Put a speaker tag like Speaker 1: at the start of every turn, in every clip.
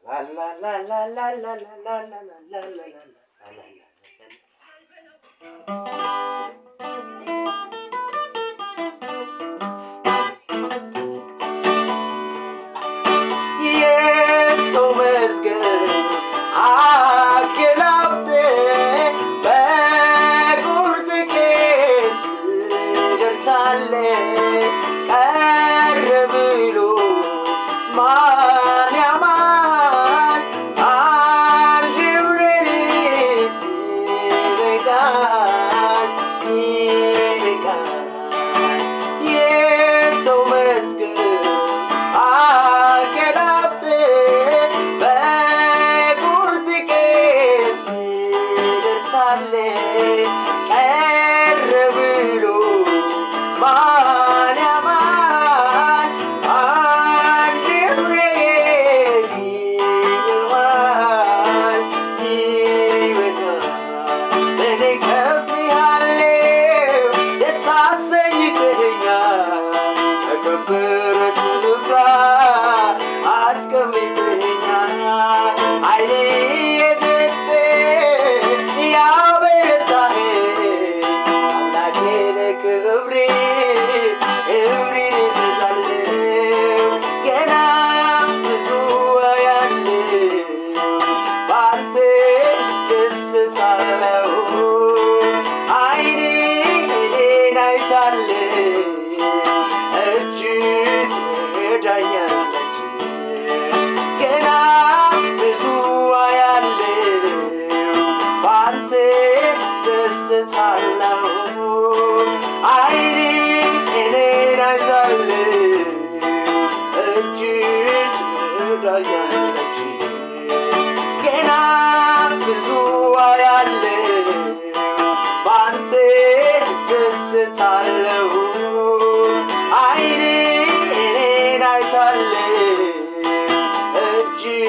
Speaker 1: la la la la la la la la la la la. የሰው መዝገብ አገላብጥ በቁርጥ ቀን ትደርሳለህ። ቀረ ብሎ ማን ያማል? አንድም ሌሊት ይበቃል ይበቃል። የሰው መዝገብ አገላብጥ በቁርጥ ቀን ትደርሳለህ። ቀረ ብሎ ማን ያማል? አንድም ሌሊት ይገባል ይበቃል። እኔ ከፍዬሃለሁ ደስ አሰኝተኸኛል። በከበረ ስፍራ አስቀምጠኸኛል። ኃይሌ የሰጠህ ያበረታኸኝ አምላኬ ነህ። ክብሬን እሰጥሃለሁ። ገና ብዙ አያለሁ በአንተ እደሰታለሁ። ዓይኔ እኔን አይታለች እጅህ ትረዳኛለች። ገና ብዙ አያለሁ በአንተ እደሰታለሁ። ዓይኔ እኔን አይታለች እጅህ ትረዳኛለች። ገና ብዙ አያለሁ በአንተ እደሰታለሁ። ዓይኔ እኔን አይታለች እጅህ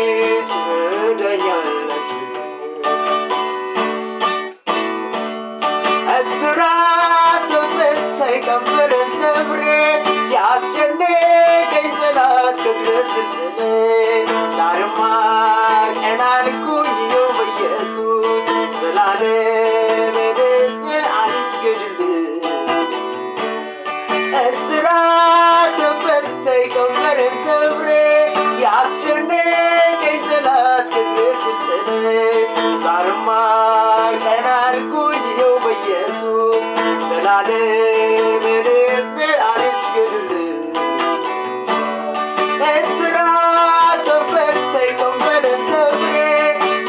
Speaker 1: ትረዳኛለች። እስራት ተፈታኝ ቀንበር ሰብሬ ያስጨነቀኝ ጠላት ከእግሬ ስር ጥለህ ዛሬማ ቀና አልኩኝ ይኸው በኢየሱስ ዘላለም እልል አልስገድልህ። እስራት ተፈታኝ ቀንበር ሰብሬ ያስጨነቀኝ ጠላት ከእግሬ ስር ጥለህ ዛሬማ ቀና አልኩኝ ይኸው በኢየሱስ ዘላለም እልል አልስገድልህ። እስራት ተፈታኝ ቀንበር ሰብሬ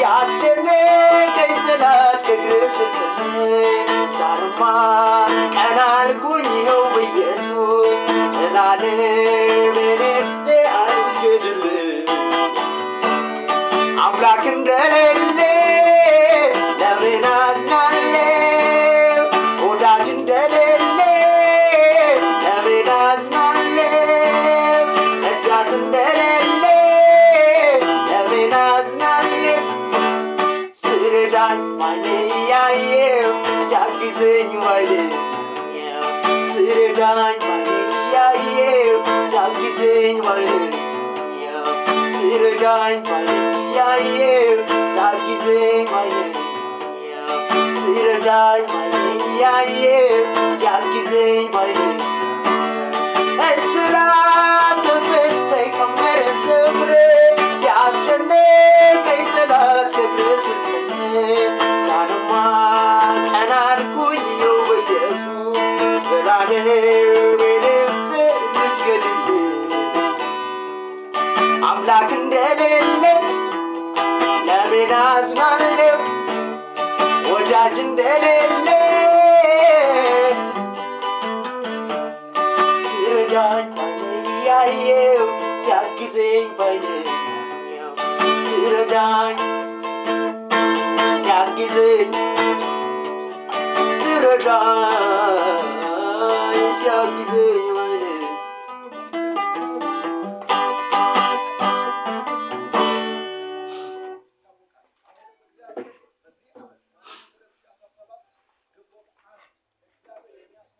Speaker 1: ያስጨነቀኝ ጠላት ከእግሬ ስር ጥለህ ዛሬማ ቀና አልኩኝ ይኸው በኢየሱስ ዘላለም እልል አልስገድልህ። አምላክ እንደሌለ ለምን አዝናለሁ? ወዳጅ እንደሌለ ለምን አዝናለሁ? ረዳት እንደሌለ ለምን አዝናለሁ? ስረዳኝ ዓይኔ እያየሁ ሲያግዘኝ ባይለኛው ስረዳኝ ዓይኔ እያየሁ ሲያግዘኝ ባይለኛው ስረዳኝ ዓይኔ እያየሁ ሲያግዘኝ ባይለኛው ስረዳኝ ዓይኔ እያየሁ ሲያግዘኝ ባይለኛው እስራት ተፈታኝ ቀንበር ሰብሬ ያስጨነቀኝ ጠላት ከእግሬ ስር ጥለህ ዛሬማ ቀና አልኩኝ ይኸው በኢየሱስ ዘላለም ልስገድልህ። አምላክ እንደሌለ ለምን አዝናለሁ? ወዳጅ እንደሌለ ስረዳኝ ዓይኔ እያየሁ ሲያግዘኝ ባይለኛው ስረዳኝ ሲያግዘኝ ስረዳኝ ሲያግዘኝ